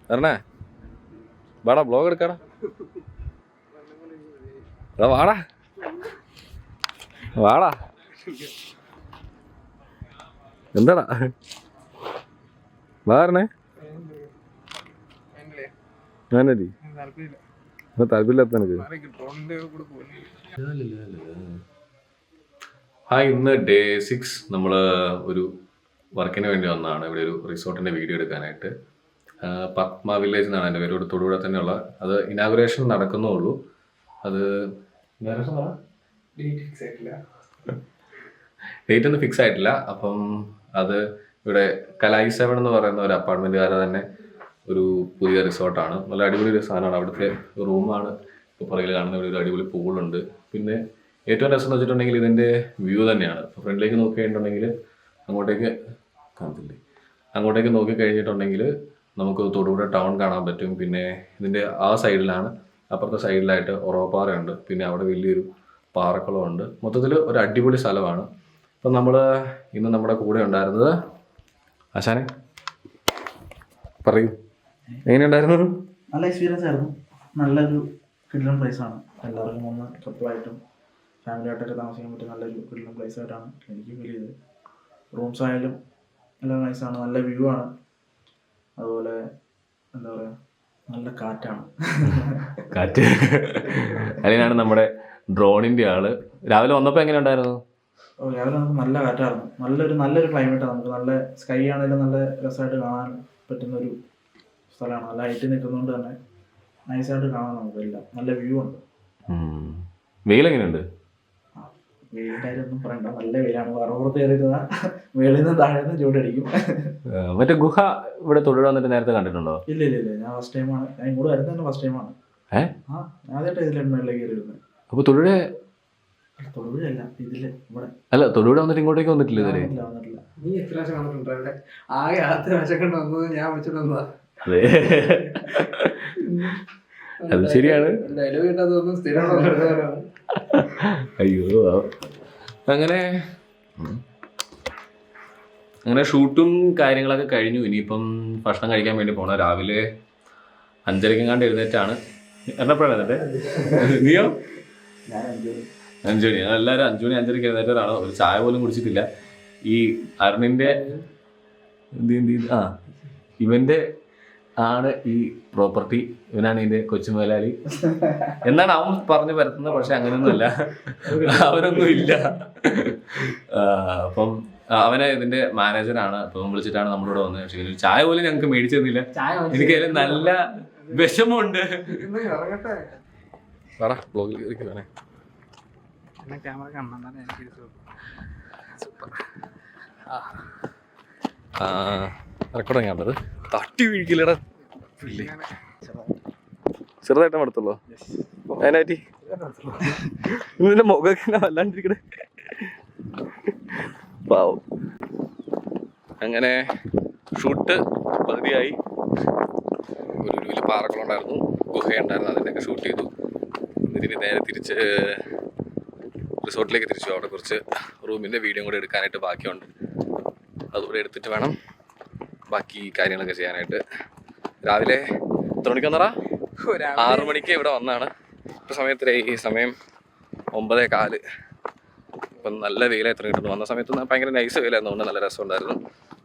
വരണേ വാടാ ബ്ലോഗ് എടുക്കാടാ വാടാ വാടാ എന്താടാ വാറണേ ഞാനതി താല്പര്യമില്ലാത്ത എനിക്ക് ഇന്ന് ഡേ 6 നമ്മൾ ഒരു വർക്കിന് വേണ്ടി വന്നതാണ്. ഇവിടെ ഒരു റിസോർട്ടിൻ്റെ വീഡിയോ എടുക്കാനായിട്ട്. പത്മ വില്ലേജ് എന്നാണ് എൻ്റെ പേര്. ഇവിടെ തൊടുപുഴ തന്നെയുള്ള അത് ഇനാഗുറേഷൻ നടക്കുന്നുള്ളൂ. അത് ഡേറ്റ് ഒന്നും ഫിക്സ് ആയിട്ടില്ല. അപ്പം അത് ഇവിടെ കലായി 7 എന്ന് പറയുന്ന ഒരു അപ്പാർട്ട്മെൻറ്റുകാരെ തന്നെ ഒരു പുതിയ റിസോർട്ടാണ്. നല്ല അടിപൊളി ഒരു സാധനമാണ്. അവിടുത്തെ റൂമാണ് ഇപ്പോൾ പുറകിൽ കാണുന്ന ഒരു അടിപൊളി പൂളുണ്ട്. പിന്നെ ഏറ്റവും രസം എന്ന് വെച്ചിട്ടുണ്ടെങ്കിൽ ഇതിൻ്റെ വ്യൂ തന്നെയാണ്. ഇപ്പോൾ ഫ്രണ്ടിലേക്ക് നോക്കിയിട്ടുണ്ടെങ്കിൽ അങ്ങോട്ടേക്ക് നോക്കി കഴിഞ്ഞിട്ടുണ്ടെങ്കിൽ നമുക്ക് തൊടുപുഴ ടൗൺ കാണാൻ പറ്റും. പിന്നെ ഇതിൻ്റെ ആ സൈഡിലാണ്, അപ്പുറത്തെ സൈഡിലായിട്ട് ഉറവപ്പാറയുണ്ട്. പിന്നെ അവിടെ വലിയൊരു പാറക്കുളമുണ്ട്. മൊത്തത്തിൽ ഒരു അടിപൊളി സ്ഥലമാണ്. അപ്പം നമ്മൾ ഇന്ന് നമ്മുടെ കൂടെ ഉണ്ടായിരുന്നത് ആശാനെ പറയൂ, എങ്ങനെയുണ്ടായിരുന്നു? നല്ല എക്സ്പീരിയൻസ് ആയിരുന്നു. നല്ലൊരു കിടിലൻ പ്ലേസാണ്. എല്ലാവർക്കും ഒന്ന് കപ്പിളായിട്ടും ഫാമിലി ആയിട്ടൊക്കെ താമസിക്കാൻ പറ്റിയ നല്ലൊരു കിടിലൻ പ്ലേസ് ആയിട്ടാണ് എനിക്ക് ഫീൽ ചെയ്തത്. റൂംസ് ആയാലും എല്ലാം നൈസാണ്. നല്ല വ്യൂ ആണ്. അതുപോലെ എന്താ പറയുക, നല്ല കാറ്റാണ്. കാറ്റ് അതിനാണ് നമ്മുടെ ഡ്രോണിൻ്റെ ആള്. രാവിലെ വന്നപ്പോൾ എങ്ങനെ ഉണ്ടായിരുന്നു? രാവിലെ നമുക്ക് നല്ല കാറ്റായിരുന്നു. നല്ലൊരു ക്ലൈമറ്റാണ്. നമുക്ക് നല്ല സ്കൈ ആണെങ്കിലും നല്ല രസമായിട്ട് കാണാൻ പറ്റുന്നൊരു സ്ഥലമാണ്. നല്ല ഹൈറ്റിൽ നിൽക്കുന്നതുകൊണ്ട് തന്നെ നൈസായിട്ട് കാണാൻ നമുക്കെല്ലാം നല്ല വ്യൂ ഉണ്ട്. വെയിലെങ്ങനെയുണ്ട്? വെയിലിൻ്റെ കാര്യമൊന്നും പറയണ്ട, നല്ല വെയിലാണ്. വറപ്പുറത്ത് കയറിയിരുന്ന വെളിയിൽ നിന്ന് താഴെ നിന്ന് ചൂടടിക്കും. മറ്റേ ഗുഹ ഇവിടെ തൊടുപുഴ വന്നിട്ട് നേരത്തെ കണ്ടിട്ടുണ്ടോ? ഇല്ല, ഞാൻ ഫസ്റ്റ് ടൈമാണ്. ഞാൻ ഇങ്ങോട്ട് വരുന്നത് തന്നെ ഫസ്റ്റ് ടൈമാണ്. ഞാൻ ആദ്യമായിട്ട് ഇതിലാണ് മേളിലേക്ക് കയറിയിരുന്നത്. അപ്പോൾ തൊടുപുഴയല്ല, ഇതില് ഇവിടെ. അല്ല, തൊടുപുഴ വന്നിട്ട് ഇങ്ങോട്ടേക്ക് വന്നിട്ടില്ല ഇതുവരെ? വന്നിട്ടില്ല. നീ എത്ര പ്രാവശ്യം വന്നിട്ടുണ്ട്? ആകെ ആദ്യത്തെ പ്രാവശ്യം കൊണ്ട് വന്നത് ഞാൻ വെച്ചിട്ട് വന്നതാ. അതെ, അത് ശരിയാണ്. ഡയലോഗ് കിട്ടാതൊന്നും സ്ഥിരമാണ്. അയ്യോ, അങ്ങനെ ഷൂട്ടും കാര്യങ്ങളൊക്കെ കഴിഞ്ഞു. ഇനിയിപ്പം ഭക്ഷണം കഴിക്കാൻ വേണ്ടി പോകണം. രാവിലെ 5:30 എഴുന്നേറ്റാണ്. എണ്ണപ്പോഴാണ് എന്നിട്ട് നീയോ? 5 മണി. എല്ലാവരും 5 മണി 5:30 എഴുന്നേറ്റാണ്. ഒരു ചായ പോലും കുടിച്ചിട്ടില്ല. ഈ അരുണിൻ്റെ ഇവൻ്റെ ആണ് ഈ പ്രോപ്പർട്ടി. ഇവനാണ് ഇതിൻ്റെ കൊച്ചുമുതലാളി എന്നാണ് അവൻ പറഞ്ഞു പരത്തുന്നത്. പക്ഷെ അങ്ങനെയൊന്നുമല്ല, അവനൊന്നും ഇല്ല. അപ്പം അവനെ ഇതിൻ്റെ മാനേജറാണ്. അപ്പം വിളിച്ചിട്ടാണ് നമ്മളിവിടെ വന്നത്. പക്ഷേ ഒരു ചായ പോലും ഞങ്ങൾക്ക് മേടിച്ചു തന്നില്ല. എനിക്ക് അതിൽ നല്ല വിഷമമുണ്ട്. റെക്കോർഡിങ്ങാണത്. തട്ടി വീഴിക്കില്ലടാ. ചെറുതായിട്ട് മടുത്തുള്ളൂ. അതിനാറ്റി നിന്റെ മുഖമൊക്കെ വല്ലാണ്ടിരിക്കണേ. പാവം. അങ്ങനെ ഷൂട്ട് പകുതിയായി. ഒരു വലിയ പാറകളുണ്ടായിരുന്നു, ഗുഹയുണ്ടായിരുന്നു. അതിൻ്റെയൊക്കെ ഷൂട്ട് ചെയ്തു. ഇതിന് നേരെ തിരിച്ച് റിസോർട്ടിലേക്ക് തിരിച്ചു. അവിടെ കുറച്ച് റൂമിൻ്റെ വീഡിയോ കൂടെ എടുക്കാനായിട്ട് ബാക്കിയുണ്ട്. അതുകൂടെ എടുത്തിട്ട് വേണം ബാക്കി കാര്യങ്ങളൊക്കെ ചെയ്യാനായിട്ട്. രാവിലെ എത്ര മണിക്ക് വന്നടാ? 6 മണിക്ക് ഇവിടെ വന്നതാണ്. ഇപ്പോൾ സമയം 9:15. ഇപ്പം നല്ല വെയിലാണ്. എത്ര കിട്ടുന്നു. വന്ന സമയത്ത് ഭയങ്കര നൈസ് വെയിലായിരുന്നു. അതുകൊണ്ട് നല്ല രസമുണ്ടായിരുന്നു.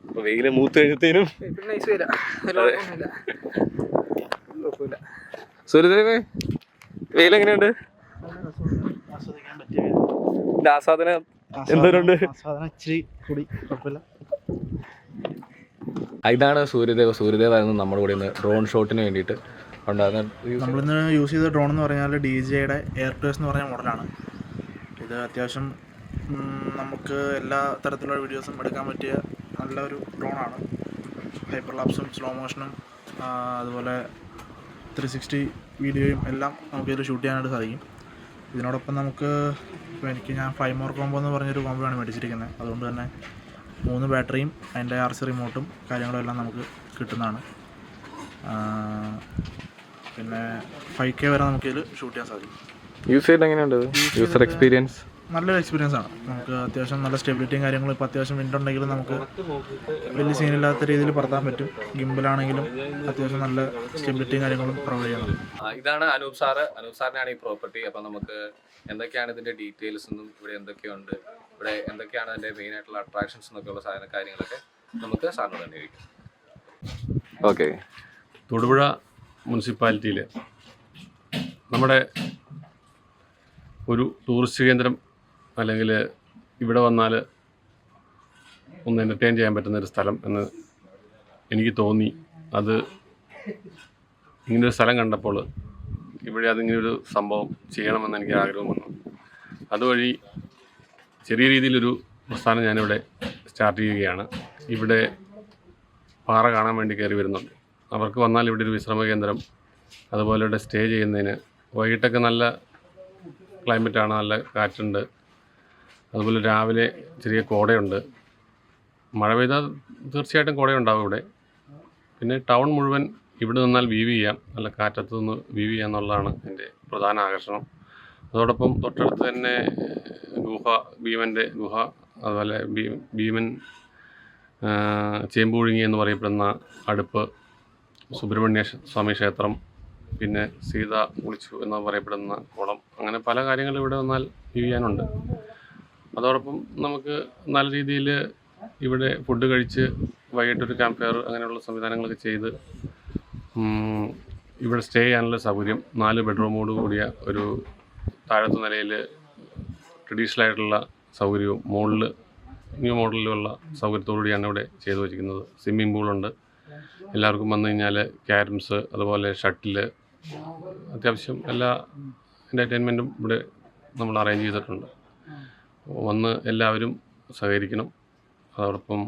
അപ്പോൾ വെയിൽ മൂത്ത് കഴിഞ്ഞത്തേനും സൂര്യദേവേ, വെയിലെങ്ങനെയുണ്ട്? ആസ്വാദനം എന്തോരുണ്ട്? ഇതാണ് സൂര്യദേവായിരുന്നു നമ്മുടെ കൂടെ ഇന്ന് ഡ്രോൺ ഷോട്ടിന് വേണ്ടിയിട്ട് ഉണ്ടാകുന്ന. നമ്മളിന്ന് യൂസ് ചെയ്ത ഡ്രോൺ എന്ന് പറഞ്ഞാൽ DJയുടെ എയർപ്ലേസ് എന്ന് പറഞ്ഞ മോഡലാണ്. ഇത് അത്യാവശ്യം നമുക്ക് എല്ലാ തരത്തിലുള്ള വീഡിയോസും എടുക്കാൻ പറ്റിയ നല്ലൊരു ഡ്രോണാണ്. ഹൈപ്പർ ലാപ്സും സ്ലോ മോഷനും അതുപോലെ 360 വീഡിയോയും എല്ലാം നമുക്കിതിൽ ഷൂട്ട് ചെയ്യാനായിട്ട് സാധിക്കും. ഇതിനോടൊപ്പം നമുക്ക് ഞാൻ 5 മോർ കോംബോ എന്ന് പറഞ്ഞൊരു കോംബോയാണ് മേടിച്ചിരിക്കുന്നത്. അതുകൊണ്ട് തന്നെ 3 ബാറ്ററിയും അതിൻ്റെ RC റിമോട്ടും കാര്യങ്ങളും എല്ലാം നമുക്ക് കിട്ടുന്നതാണ്. പിന്നെ 5K വരെ നമുക്കിതിൽ ഷൂട്ട് ചെയ്യാൻ സാധിക്കും. യൂസ് ചെയ്ത് എങ്ങനെയുണ്ട് യൂസർ എക്സ്പീരിയൻസ്? നല്ലൊരു എക്സ്പീരിയൻസ് ആണ്. നമുക്ക് അത്യാവശ്യം നല്ല സ്റ്റെബിലിറ്റിയും കാര്യങ്ങളും, ഇപ്പോൾ അത്യാവശ്യം വിൻഡ് ഉണ്ടെങ്കിലും നമുക്ക് വലിയ സീനില്ലാത്ത രീതിയിൽ പറത്താൻ പറ്റും. ഗിംബിലാണെങ്കിലും അത്യാവശ്യം നല്ല സ്റ്റെബിലിറ്റിയും കാര്യങ്ങളും പ്രൊവൈഡ് ചെയ്യുന്നത്. ഇതാണ് അനൂപ് സാറിനാണ് ഈ പ്രോപ്പർട്ടി. അപ്പം നമുക്ക് എന്തൊക്കെയാണ് ഇതിൻ്റെ ഡീറ്റെയിൽസ് എന്നും ഇവിടെ എന്തൊക്കെയുണ്ട്, ഇവിടെ എന്തൊക്കെയാണ് അതിൻ്റെ മെയിൻ ആയിട്ടുള്ള അട്രാക്ഷൻസ് എന്നൊക്കെയുള്ള കാര്യങ്ങളൊക്കെ നമുക്ക് സാറിനോട് തന്നെ ചോദിക്കാം. ഓക്കെ. തൊടുപുഴ മുനിസിപ്പാലിറ്റിയിൽ നമ്മുടെ ഒരു ടൂറിസ്റ്റ് കേന്ദ്രം, അല്ലെങ്കിൽ ഇവിടെ വന്നാൽ ഒന്ന് എൻ്റർടൈൻ ചെയ്യാൻ പറ്റുന്നൊരു സ്ഥലം എന്ന് എനിക്ക് തോന്നി. അത് ഇങ്ങനൊരു സ്ഥലം കണ്ടപ്പോൾ ഇവിടെ അതിങ്ങനൊരു സംഭവം ചെയ്യണമെന്ന് എനിക്ക് ആഗ്രഹം വന്നു. അതുവഴി ചെറിയ രീതിയിലൊരു പ്രസ്ഥാനം ഞാനിവിടെ സ്റ്റാർട്ട് ചെയ്യുകയാണ്. ഇവിടെ പാറ കാണാൻ വേണ്ടി കയറി വരുന്നുണ്ട്. അവർക്ക് വന്നാൽ ഇവിടെ ഒരു വിശ്രമ കേന്ദ്രം, അതുപോലെ ഇവിടെ സ്റ്റേ ചെയ്യുന്നതിന്, വൈകിട്ടൊക്കെ നല്ല ക്ലൈമറ്റാണ്, നല്ല കാറ്റുണ്ട്. അതുപോലെ രാവിലെ ചെറിയ കോടയുണ്ട്. മഴ പെയ്താൽ തീർച്ചയായിട്ടും കോടയുണ്ടാവും ഇവിടെ. പിന്നെ ടൗൺ മുഴുവൻ ഇവിടെ നിന്നാൽ വ്യൂ ചെയ്യാം, നല്ല കാറ്റത്ത് നിന്ന് വ്യൂ ചെയ്യാം എന്നുള്ളതാണ് എൻ്റെ പ്രധാന ആകർഷണം. അതോടൊപ്പം തൊട്ടടുത്ത് തന്നെ ഭീമൻ്റെ ഗുഹ, അതുപോലെ ഭീമൻ ചേമ്പുഴുങ്ങി എന്ന് പറയപ്പെടുന്ന അടുപ്പ്, സുബ്രഹ്മണ്യ സ്വാമി ക്ഷേത്രം, പിന്നെ സീത കുളിച്ചു എന്ന് പറയപ്പെടുന്ന കുളം, അങ്ങനെ പല കാര്യങ്ങളും ഇവിടെ വന്നാൽ വ്യൂ ചെയ്യാനുണ്ട്. അതോടൊപ്പം നമുക്ക് നല്ല രീതിയിൽ ഇവിടെ ഫുഡ് കഴിച്ച് വൈകിട്ടൊരു ക്യാമ്പ് ഫയർ അങ്ങനെയുള്ള സംവിധാനങ്ങളൊക്കെ ചെയ്ത് ഇവിടെ സ്റ്റേ ചെയ്യാനുള്ള സൗകര്യം, 4 ബെഡ്റൂമോട് കൂടിയ ഒരു താഴത്തെ നിലയിൽ ട്രഡീഷണൽ ആയിട്ടുള്ള സൗകര്യവും മുകളിൽ ന്യൂ മോഡലിലുള്ള സൗകര്യത്തോടു കൂടിയാണ് ഇവിടെ ചെയ്തു വച്ചിരിക്കുന്നത്. സ്വിമ്മിംഗ് പൂളുണ്ട്. എല്ലാവർക്കും വന്നു കഴിഞ്ഞാൽ ക്യാരംസ്, അതുപോലെ ഷട്ടില്, അത്യാവശ്യം എല്ലാ എൻ്റർടൈൻമെൻറ്റും ഇവിടെ നമ്മൾ അറേഞ്ച് ചെയ്തിട്ടുണ്ട്. വന്ന് എല്ലാവരും സഹകരിക്കണം. അതോടൊപ്പം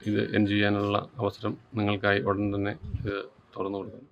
ഇത് എൻജോയ് ചെയ്യാനുള്ള അവസരം നിങ്ങൾക്കായി ഉടൻ തന്നെ ഇത് തുറന്നു കൊടുക്കണം.